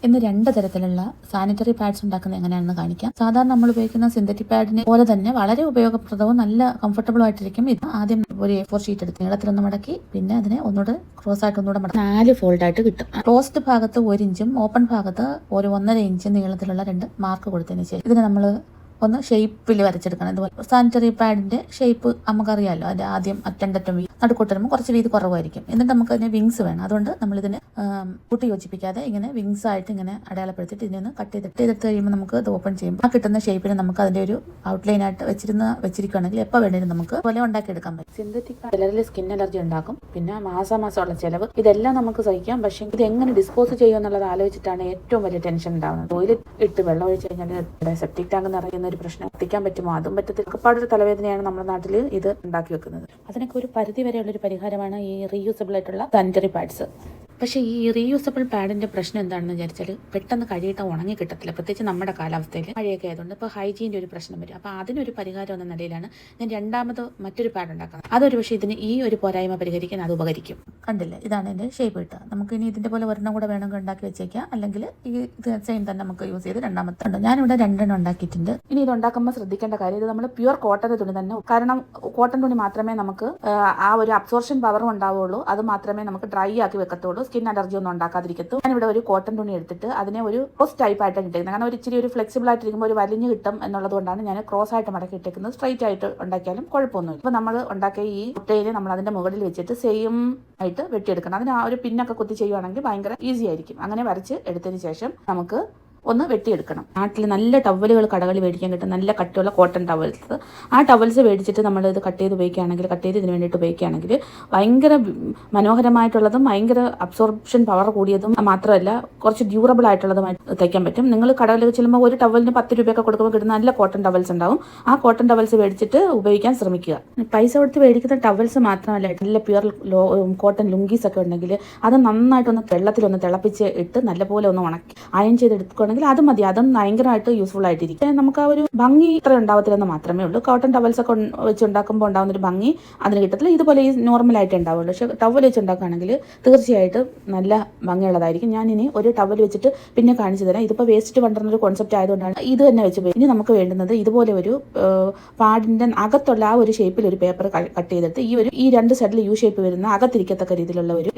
ഇന്ന് രണ്ട് തരത്തിലുള്ള സാനിറ്ററി പാഡ്സ് ഉണ്ടാക്കുന്നത് എങ്ങനെയാണെന്ന് കാണിക്കാം. സാധാരണ നമ്മൾ ഉപയോഗിക്കുന്ന സിന്തറ്റിക് പാഡിനെ പോലെ തന്നെ വളരെ ഉപയോഗപ്രദവും നല്ല കംഫർട്ടബിൾ ആയിട്ടിരിക്കും. ഇത് ആദ്യം ഒരു A4 ഷീറ്റ് എടുത്ത് നീളത്തിലൊന്ന് മടക്കി പിന്നെ അതിനെ ഒന്നുകൂടെ ക്രോസ് ആയിട്ട് ഒന്നുകൂടെ മടക്കി 4 ഫോൾഡ് ആയിട്ട് കിട്ടും. ക്ലോസ്ഡ് ഭാഗത്ത് 1 ഇഞ്ചും ഓപ്പൺ ഭാഗത്ത് ഒരു 1.5 ഇഞ്ച് നീളത്തിലുള്ള 2 മാർക്ക് കൊടുത്തതിന് ശേഷം ഇതിനെ നമ്മൾ ഒന്ന് ഷേപ്പിൽ വരച്ചെടുക്കണം. ഇതുപോലെ സാനിറ്ററി പാഡിന്റെ ഷേപ്പ് നമുക്കറിയാമല്ലോ. അതിന്റെ ആദ്യം അറ്റൻഡറ്റും നടുക്കൂട്ടരുമ്പോൾ കുറച്ച് വീതി കുറവായിരിക്കും. എന്നിട്ട് നമുക്ക് അതിന് വിങ്സ് വേണം. അതുകൊണ്ട് നമ്മളിതിനെ കൂട്ടി യോജിപ്പിക്കാതെ ഇങ്ങനെ വിങ്സ് ആയിട്ട് ഇങ്ങനെ അടയാളപ്പെടുത്തിയിട്ട് ഇതിനെ കട്ട് ചെയ്തെടുത്ത് കഴിയുമ്പോൾ നമുക്ക് ഇത് ഓപ്പൺ ചെയ്യുമ്പോൾ ആ കിട്ടുന്ന ഷേപ്പിന് നമുക്ക് അതിന്റെ ഒരു ഔട്ട്ലൈൻ ആയിട്ട് വെച്ചിരിക്കുകയാണെങ്കിൽ എപ്പോൾ വേണേലും നമുക്ക് പോലെ ഉണ്ടാക്കിയെടുക്കാൻ പറ്റും. സിന്തറ്റിക് ചിലരിൽ സ്കിൻ അലർജി ഉണ്ടാക്കും, പിന്നെ മാസമുള്ള ചിലവ്, ഇതെല്ലാം നമുക്ക് സഹിക്കാം. പക്ഷേ ഇത് എങ്ങനെ ഡിസ്പോസ് ചെയ്യുക എന്നുള്ളത് ആലോചിച്ചിട്ടാണ് ഏറ്റവും വലിയ ടെൻഷൻ ഉണ്ടാകുന്നത്. ടോയ്ലറ്റ് ഇട്ട് വെള്ളം ഒഴിച്ച് കഴിഞ്ഞാൽ സെപ്റ്റിക് ടാങ്ക് നിറയുന്ന ഒരു പ്രശ്നം എത്തിക്കാൻ പറ്റുമോ? അതും പറ്റത്തില്ല. ഒരുപാടൊരു തലവേദനയാണ് നമ്മുടെ നാട്ടിൽ ഇത് ഉണ്ടാക്കി വെക്കുന്നത്. അതിനൊക്കെ ഒരു പരിധി വരെയുള്ളൊരു പരിഹാരമാണ് ഈ റീയൂസബിൾ ആയിട്ടുള്ള സാനിറ്ററി പാഡ്സ്. പക്ഷേ ഈ റീയൂസബിൾ പാഡിന്റെ പ്രശ്നം എന്താണെന്ന് വിചാരിച്ചാൽ പെട്ടെന്ന് കഴുകിയിട്ട് ഉണങ്ങി കിട്ടത്തില്ല. പ്രത്യേകിച്ച് നമ്മുടെ കാലാവസ്ഥയിൽ മഴയൊക്കെ ആയതുകൊണ്ട് ഇപ്പോൾ ഹൈജീൻ്റെ ഒരു പ്രശ്നം വരും. അപ്പോൾ അതിനൊരു പരിഹാരം എന്ന നിലയിലാണ് ഞാൻ രണ്ടാമത് മറ്റൊരു പാഡ് ഉണ്ടാക്കുന്നത്. അതൊരു പക്ഷേ ഇതിന് ഈ ഒരു പോരായ്മ പരിഹരിക്കാൻ അത് ഉപകരിക്കും. കണ്ടില്ലേ, ഇതാണ് എൻ്റെ ഷേപ്പ് കിട്ടുക. നമുക്ക് ഇനി ഇതിൻ്റെ പോലെ ഒരെണ്ണം കൂടെ വേണമെങ്കിൽ ഉണ്ടാക്കി വെച്ചേക്കാം, അല്ലെങ്കിൽ ഈ സെയിം തന്നെ നമുക്ക് യൂസ് ചെയ്ത് രണ്ടാമത്തെ ഉണ്ട്. ഞാനിവിടെ 2 ഉണ്ടാക്കിയിട്ടുണ്ട്. ഇനി ഇത് ഉണ്ടാക്കുമ്പോൾ ശ്രദ്ധിക്കേണ്ട കാര്യം, ഇത് നമ്മൾ പ്യുവർ കോട്ടൺ തുണി തന്നെ, കാരണം കോട്ടൺ തുണി മാത്രമേ നമുക്ക് ആ ഒരു അബ്സോർഷൻ പവറും ഉണ്ടാവുള്ളൂ. അത് മാത്രമേ നമുക്ക് ഡ്രൈ ആക്കി വെക്കത്തുള്ളൂ, സ്കിൻ അലർജി ഒന്നും ഉണ്ടാക്കാതിരിക്കത്തും. ഞാനിവിടെ ഒരു കോട്ടൺ തുണി എടുത്തിട്ട് അതിനെ ഒരു ക്രോസ് ടൈപ്പ് ആയിട്ടാണ് ഇട്ടേക്കുന്നത്. കാരണം ഒരു ഇച്ചിരി ഒരു ഫ്ലെക്സിബിൾ ആയിട്ടിരിക്കുമ്പോൾ ഒരു വലിഞ്ഞ് കിട്ടും എന്നുള്ളത് കൊണ്ടാണ് ഞാൻ ക്രോസ് ആയിട്ട് മടക്കി ഇട്ടേക്കുന്നത്. സ്ട്രൈറ്റ് ആയിട്ട് ഉണ്ടാക്കിയാലും കുഴപ്പമൊന്നുമില്ല. അപ്പോൾ നമ്മൾ ഉണ്ടാക്കിയ ഈ മുട്ടയിൽ നമ്മൾ അതിന്റെ മുകളിൽ വെച്ചിട്ട് സെയിം ആയിട്ട് വെട്ടിയെടുക്കണം. അതിന് ആ ഒരു പിന്നൊക്കെ കുത്തി ചെയ്യുവാണെങ്കിൽ ഭയങ്കര ഈസി ആയിരിക്കും. അങ്ങനെ വരച്ച് എടുത്തതിന് ശേഷം നമുക്ക് ഒന്ന് വെട്ടിയെടുക്കണം. നാട്ടിൽ നല്ല ടവലുകൾ കടകളിൽ മേടിക്കാൻ കിട്ടും, നല്ല കട്ടിയുള്ള കോട്ടൺ ടവൽസ്. ആ ടവൽസ് മേടിച്ചിട്ട് നമ്മൾ ഇത് കട്ട് ചെയ്ത് ഉപയോഗിക്കുകയാണെങ്കിൽ, കട്ട് ചെയ്ത് ഇതിന് വേണ്ടിയിട്ട് ഉപയോഗിക്കുകയാണെങ്കിൽ ഭയങ്കര മനോഹരമായിട്ടുള്ളതും ഭയങ്കര അബ്സോർപ്ഷൻ പവർ കൂടിയതും മാത്രമല്ല കുറച്ച് ഡ്യൂറബിൾ ആയിട്ടുള്ളതുമായിട്ട് തയ്ക്കാൻ പറ്റും. നിങ്ങൾ കടകളിൽ ചെല്ലുമ്പോൾ ഒരു ടവലിന് 10 രൂപയൊക്കെ കൊടുക്കുമ്പോൾ കിട്ടുന്ന നല്ല കോട്ടൺ ടവൽസ് ഉണ്ടാവും. ആ കോട്ടൺ ടവൽസ് മേടിച്ചിട്ട് ഉപയോഗിക്കാൻ ശ്രമിക്കുക. പൈസ കൊടുത്ത് മേടിക്കുന്ന ടവൽസ് മാത്രമല്ല, നല്ല പ്യുവർ കോട്ടൺ ലുങ്കീസ് ഒക്കെ ഉണ്ടെങ്കിൽ അത് നന്നായിട്ടൊന്ന് വെള്ളത്തിലൊന്ന് തിളപ്പിച്ച് ഇട്ട് നല്ലപോലെ ഒന്ന് ഉണക്കി അയൺ ചെയ്തെടുക്കുകയാണെങ്കിൽ അത് മതി. അതും ഭയങ്കരമായിട്ട് യൂസ്ഫുൾ ആയിട്ടിരിക്കും. നമുക്ക് ആ ഒരു ഭംഗി ഇത്ര ഉണ്ടാവത്തില്ലെന്ന് മാത്രമേ ഉള്ളൂ. കോട്ടൺ ടവൽസ് ഒക്കെ വെച്ച് ഉണ്ടാക്കുമ്പോൾ ഉണ്ടാകുന്ന ഒരു ഭംഗി അതിന് കിട്ടത്തില്ല. ഇതുപോലെ ഈ നോർമലായിട്ട് ഉണ്ടാവുള്ളൂ. പക്ഷേ ടവൽ വെച്ച് ഉണ്ടാക്കുകയാണെങ്കിൽ തീർച്ചയായിട്ടും നല്ല ഭംഗിയുള്ളതായിരിക്കും. ഞാനിനി ഒരു ടവൽ വെച്ചിട്ട് പിന്നെ കാണിച്ചു തരാം. ഇതിപ്പോൾ വേസ്റ്റ് പണ്ടുന്നൊരു കോൺസെപ്റ്റ് ആയതുകൊണ്ടാണ് ഇത് തന്നെ വെച്ച് പോയി. ഇനി നമുക്ക് വേണ്ടുന്നത് ഇതുപോലെ ഒരു പാഡിൻ്റെ അകത്തുള്ള ആ ഒരു ഷേപ്പിൽ ഒരു പേപ്പർ കട്ട് ചെയ്തെടുത്ത് ഈ 2 സൈഡിൽ യു ഷേപ്പ് വരുന്ന അകത്തിരിക്കത്തക്ക രീതിയിലുള്ള ഒരു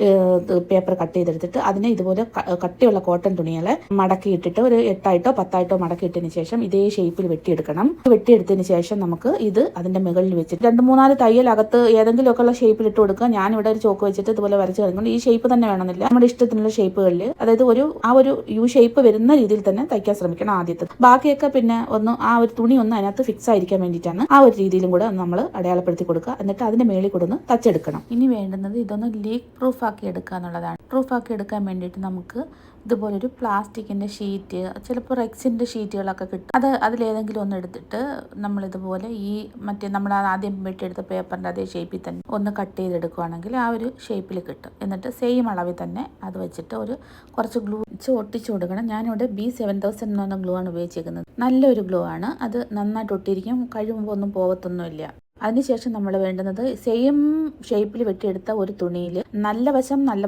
പേപ്പർ കട്ട് ചെയ്തെടുത്തിട്ട് അതിനെ ഇതുപോലെ കട്ടിയുള്ള കോട്ടൺ തുണികളെ മടക്കിയിട്ടിട്ട് ഒരു 8 10 മടക്കിയിട്ടതിന് ശേഷം ഇതേ ഷേപ്പിൽ വെട്ടിയെടുക്കണം. വെട്ടിയെടുത്തതിന് ശേഷം നമുക്ക് ഇത് അതിന്റെ മുകളിൽ വെച്ചിട്ട് 2-3 തയ്യൽ അകത്ത് ഏതെങ്കിലുമൊക്കെ ഉള്ള ഷേപ്പിൽ ഇട്ട് കൊടുക്കുക. ഞാനിവിടെ ഒരു ചോക്ക് വെച്ചിട്ട് ഇതുപോലെ വരച്ച് കളിക്കുന്നുണ്ട്. ഈ ഷേപ്പ് തന്നെ വേണമെന്നില്ല, നമ്മുടെ ഇഷ്ടത്തിനുള്ള ഷേപ്പുകളിൽ, അതായത് ആ ഒരു യു ഷേപ്പ് വരുന്ന രീതിയിൽ തന്നെ തയ്ക്കാൻ ശ്രമിക്കണം ആദ്യത്തെ. ബാക്കിയൊക്കെ പിന്നെ ആ ഒരു തുണി ഒന്ന് അതിനകത്ത് ഫിക്സ് ആയിരിക്കാൻ വേണ്ടിയിട്ടാണ് ആ ഒരു രീതിയിലും കൂടെ നമ്മൾ അടയാളപ്പെടുത്തി കൊടുക്കുക. എന്നിട്ട് അതിന്റെ മേളിൽ കൂടെ ഒന്ന് തച്ചെടുക്കണം. ഇനി വേണ്ടുന്നത് ഇതൊന്ന് ലീക്ക് പ്രൂഫ് ആക്കി എടുക്കുക എന്നുള്ളതാണ്. പ്രൂഫ് ആക്കി എടുക്കാൻ വേണ്ടിയിട്ട് നമുക്ക് ഇതുപോലൊരു പ്ലാസ്റ്റിക്കിൻ്റെ ഷീറ്റ്, ചിലപ്പോൾ റെക്സിൻ്റെ ഷീറ്റുകളൊക്കെ കിട്ടും. അതിലേതെങ്കിലും ഒന്ന് എടുത്തിട്ട് നമ്മളിതുപോലെ നമ്മൾ ആദ്യം വെട്ടിയെടുത്ത പേപ്പറിൻ്റെ അതേ ഷേപ്പിൽ തന്നെ ഒന്ന് കട്ട് ചെയ്തെടുക്കുകയാണെങ്കിൽ ആ ഒരു ഷേപ്പിൽ കിട്ടും. എന്നിട്ട് സെയിം അളവിൽ തന്നെ അത് വെച്ചിട്ട് കുറച്ച് ഗ്ലൂ ഒട്ടിച്ചു കൊടുക്കണം. ഞാനിവിടെ B7000 എന്ന് പറഞ്ഞ ഗ്ലൂ ആണ് ഉപയോഗിച്ചിരിക്കുന്നത്. നല്ലൊരു ഗ്ലൂ ആണ്. അത് നന്നായിട്ട് ഒട്ടിയിരിക്കും, കഴിയുമ്പോൾ ഒന്നും പോകത്തൊന്നുമില്ല. അതിനുശേഷം നമ്മൾ വേണ്ടുന്നത് സെയിം ഷേപ്പിൽ വെട്ടിയെടുത്ത ഒരു തുണിയിൽ നല്ല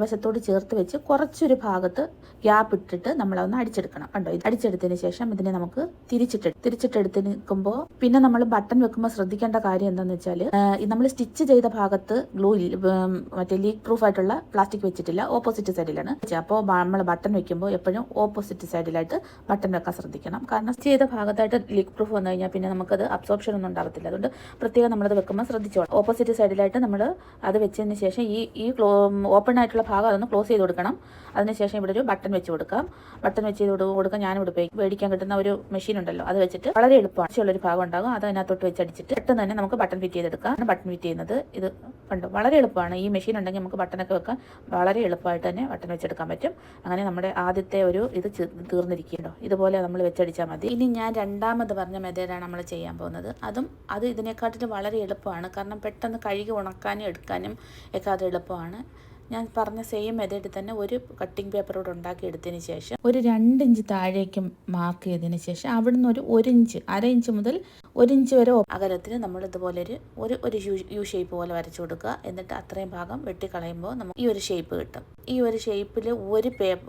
വശത്തോട് ചേർത്ത് വെച്ച് കുറച്ചൊരു ഭാഗത്ത് ഗ്യാപ്പ് ഇട്ടിട്ട് നമ്മളതൊന്ന് അടിച്ചെടുക്കണം. കണ്ടോ, ഇത് അടിച്ചെടുത്തതിന് ശേഷം ഇതിനെ നമുക്ക് തിരിച്ചിട്ടെടുത്ത് നിൽക്കുമ്പോൾ പിന്നെ നമ്മൾ ബട്ടൺ വെക്കുമ്പോൾ ശ്രദ്ധിക്കേണ്ട കാര്യം എന്താണെന്ന് വെച്ചാൽ, നമ്മൾ സ്റ്റിച്ച് ചെയ്ത ഭാഗത്ത് ഗ്ലൂ മറ്റേ ലീക്ക് പ്രൂഫ് ആയിട്ടുള്ള പ്ലാസ്റ്റിക് വെച്ചിട്ടില്ല, ഓപ്പോസിറ്റ് സൈഡിലാണ്. അപ്പോൾ നമ്മൾ ബട്ടൺ വെക്കുമ്പോൾ എപ്പോഴും ഓപ്പോസിറ്റ് സൈഡിലായിട്ട് ബട്ടൺ വെക്കാൻ ശ്രദ്ധിക്കണം. കാരണം ചെയ്ത ഭാഗത്തായിട്ട് ലീക്ക് പ്രൂഫ് വന്നു കഴിഞ്ഞാൽ പിന്നെ നമുക്കത് അബ്സോർപ്ഷൻ ഒന്നും ഉണ്ടാകത്തില്ല. അതുകൊണ്ട് പ്രത്യേകം നമ്മളത് വെക്കുമ്പോൾ ശ്രദ്ധിച്ചോളാം. ഓപ്പോസിറ്റ് സൈഡിലായിട്ട് നമ്മൾ അത് വെച്ചതിന് ശേഷം ഈ ഓപ്പൺ ആയിട്ടുള്ള ഭാഗം അതൊന്ന് ക്ലോസ് ചെയ്ത് കൊടുക്കണം. അതിനുശേഷം ഇവിടെ ഒരു ബട്ടൺ വെച്ച് കൊടുക്കാം. ബട്ടൺ വെച്ച് കൊടുക്കാം. ഞാനിവിടെ മേടിക്കാൻ കിട്ടുന്ന ഒരു മെഷീൻ ഉണ്ടല്ലോ, അത് വെച്ചിട്ട് വളരെ എളുപ്പമാണ്. ഉള്ളൊരു ഭാഗം ഉണ്ടാകും, അത് അതിനകത്തോട്ട് വെച്ച് അടിച്ചിട്ട് പെട്ടെന്ന് തന്നെ നമുക്ക് ബട്ടൺ ഫിറ്റ് ചെയ്തെടുക്കാം. ബട്ടൺ ഫിറ്റ് ചെയ്യുന്നത് ഇത് കണ്ടോ, വളരെ എളുപ്പമാണ്. ഈ മെഷീൻ ഉണ്ടെങ്കിൽ നമുക്ക് ബട്ടണൊക്കെ വെക്കാൻ വളരെ എളുപ്പമായിട്ട് തന്നെ ബട്ടൺ വെച്ചെടുക്കാൻ പറ്റും. അങ്ങനെ നമ്മുടെ ആദ്യത്തെ ഇത് തീർന്നിരിക്കുന്നുണ്ടോ, ഇതുപോലെ നമ്മൾ വെച്ചടിച്ചാൽ മതി. ഇനി ഞാൻ രണ്ടാമത് പറഞ്ഞ മെത്തേഡാണ് നമ്മൾ ചെയ്യാൻ പോകുന്നത്. അത് ഇതിനെക്കാട്ടിലും വളരെ എളുപ്പമാണ്. കാരണം പെട്ടെന്ന് കഴുകി ഉണക്കാനും എടുക്കാനും ഒക്കെ അത് എളുപ്പമാണ്. ഞാൻ പറഞ്ഞ സെയിം മെത്തേഡിൽ തന്നെ ഒരു കട്ടിംഗ് പേപ്പറോട് ഉണ്ടാക്കി എടുത്തതിന് ശേഷം ഒരു 2 ഇഞ്ച് താഴേക്കും മാർക്ക് ചെയ്തതിന് ശേഷം അവിടുന്ന് ഒരു ഇഞ്ച്, അര ഇഞ്ച് മുതൽ 1 ഇഞ്ച് വരെ അകലത്തിൽ നമ്മൾ ഇതുപോലെ ഒരു യു ഷേപ്പ് പോലെ വരച്ചു കൊടുക്കുക. എന്നിട്ട് അത്രയും ഭാഗം വെട്ടിക്കളയുമ്പോൾ നമുക്ക് ഈ ഒരു ഷേപ്പ് കിട്ടും. ഈ ഒരു ഷേപ്പിൽ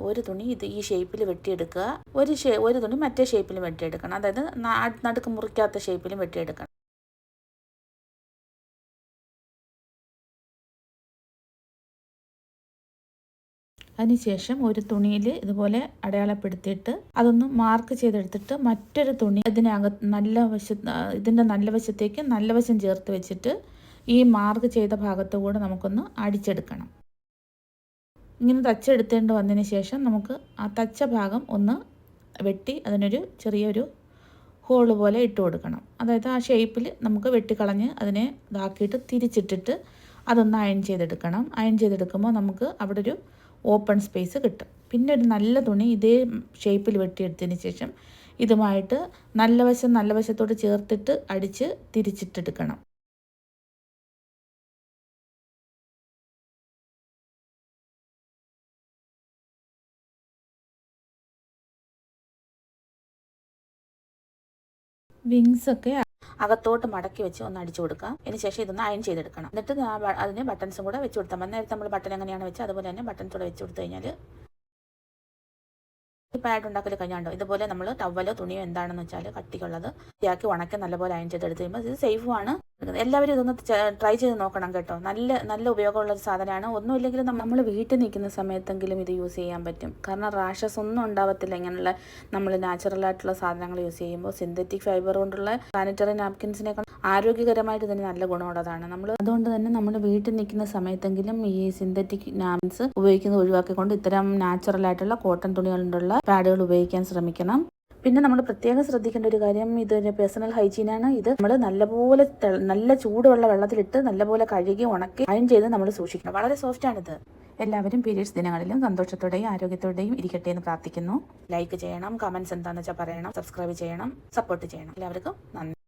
ഒരു തുണി ഈ ഷേപ്പിൽ വെട്ടിയെടുക്കുക, ഒരു തുണി മറ്റേ ഷേപ്പിലും വെട്ടിയെടുക്കണം. അതായത് നടുക്ക് മുറിക്കാത്ത ഷേപ്പിലും വെട്ടിയെടുക്കണം. അതിനുശേഷം ഒരു തുണിയിൽ ഇതുപോലെ അടയാളപ്പെടുത്തിയിട്ട് അതൊന്ന് മാർക്ക് ചെയ്തെടുത്തിട്ട് മറ്റൊരു തുണി ഇതിൻ്റെ നല്ല വശത്തേക്ക് നല്ല വശം ചേർത്ത് വെച്ചിട്ട് ഈ മാർക്ക് ചെയ്ത ഭാഗത്തുകൂടെ നമുക്കൊന്ന് അടിച്ചെടുക്കണം. ഇങ്ങനെ തച്ചെടുത്തേണ്ടി വന്നതിന് ശേഷം നമുക്ക് ആ തച്ച ഭാഗം ഒന്ന് വെട്ടി അതിനൊരു ചെറിയൊരു ഹോള് പോലെ ഇട്ട് കൊടുക്കണം. അതായത് ആ ഷേപ്പിൽ നമുക്ക് വെട്ടിക്കളഞ്ഞ് അതിനെ ഇതാക്കിയിട്ട് തിരിച്ചിട്ടിട്ട് അതൊന്ന് അയൺ ചെയ്തെടുക്കണം. അയൺ ചെയ്തെടുക്കുമ്പോൾ നമുക്ക് അവിടെ ഒരു ഓപ്പൺ സ്പേസ് കിട്ടും. പിന്നെ ഒരു നല്ല തുണി ഇതേ ഷേപ്പിൽ വെട്ടിയെടുത്തതിന് ശേഷം ഇതുമായിട്ട് നല്ല വശത്തോട് ചേർത്തിട്ട് അടിച്ച് തിരിച്ചിട്ടെടുക്കണം. വിങ്സൊക്കെ അകത്തോട്ട് മടക്കി വെച്ച് ഒന്ന് അടിച്ചു കൊടുക്കാം. അതിന് ശേഷം ഇതൊന്ന് അയൺ ചെയ്തെടുക്കണം. എന്നിട്ട് അതിന് ബട്ടൺസും കൂടെ വെച്ച് കൊടുത്താൽ മതി. നേരത്തെ നമ്മൾ ബട്ടൺ എങ്ങനെയാണ് വെച്ചാൽ അതുപോലെ തന്നെ ബട്ടൺസ് കൂടെ വെച്ച് കൊടുത്തു കഴിഞ്ഞാൽ പാഡ് ഉണ്ടാക്കൽ കഴിഞ്ഞാണ്ടോ ഇതുപോലെ നമ്മൾ ടവലോ തുണിയോ എന്താണെന്ന് വെച്ചാൽ കട്ടിക്കുള്ളത് ഇതാക്കി ഉണക്കി നല്ലപോലെ അയൺ ചെയ്തെടുത്ത് കഴിയുമ്പോൾ ഇത് സേഫുമാണ്. എല്ലാവരും ഇതൊന്ന് ട്രൈ ചെയ്ത് നോക്കണം കേട്ടോ. നല്ല ഉപയോഗമുള്ള ഒരു സാധനമാണ്. ഒന്നുമില്ലെങ്കിലും നമ്മൾ വീട്ടിൽ നിൽക്കുന്ന സമയത്തെങ്കിലും ഇത് യൂസ് ചെയ്യാൻ പറ്റും. കാരണം റാഷസ് ഒന്നും ഉണ്ടാവത്തില്ല ഇങ്ങനെയുള്ള നമ്മൾ നാച്ചുറൽ ആയിട്ടുള്ള സാധനങ്ങൾ യൂസ് ചെയ്യുമ്പോൾ. സിന്തറ്റിക് ഫൈബർ കൊണ്ടുള്ള സാനിറ്ററി നാപ്കിൻസിനേക്കാൾ ആരോഗ്യകരമായിട്ട് തന്നെ നല്ല ഗുണമുള്ളതാണ്. അതുകൊണ്ട് തന്നെ നമ്മൾ വീട്ടിൽ നിൽക്കുന്ന സമയത്തെങ്കിലും ഈ സിന്തറ്റിക് നാപ്കിൻസ് ഉപയോഗിക്കുന്നത് ഒഴിവാക്കിക്കൊണ്ട് ഇത്തരം നാച്ചുറൽ ആയിട്ടുള്ള കോട്ടൺ തുണി കൊണ്ടുള്ള പാഡുകൾ ഉപയോഗിക്കാൻ ശ്രമിക്കണം. പിന്നെ നമ്മൾ പ്രത്യേകം ശ്രദ്ധിക്കേണ്ട ഒരു കാര്യം, ഇതൊരു പേഴ്സണൽ ഹൈജീനാണ്. ഇത് നമ്മൾ നല്ലപോലെ നല്ല ചൂടുള്ള വെള്ളത്തിലിട്ട് നല്ലപോലെ കഴുകി ഉണക്കി അയൺ ചെയ്ത് നമ്മൾ സൂക്ഷിക്കണം. വളരെ സോഫ്റ്റാണിത്. എല്ലാവരും പീരിയഡ്സ് ദിനങ്ങളിലും സന്തോഷത്തോടെയും ആരോഗ്യത്തോടെയും ഇരിക്കട്ടെ എന്ന് പ്രാർത്ഥിക്കുന്നു. ലൈക്ക് ചെയ്യണം, കമൻസ് എന്താണെന്ന് വെച്ചാൽ പറയണം, സബ്സ്ക്രൈബ് ചെയ്യണം, സപ്പോർട്ട് ചെയ്യണം. എല്ലാവർക്കും നന്ദി.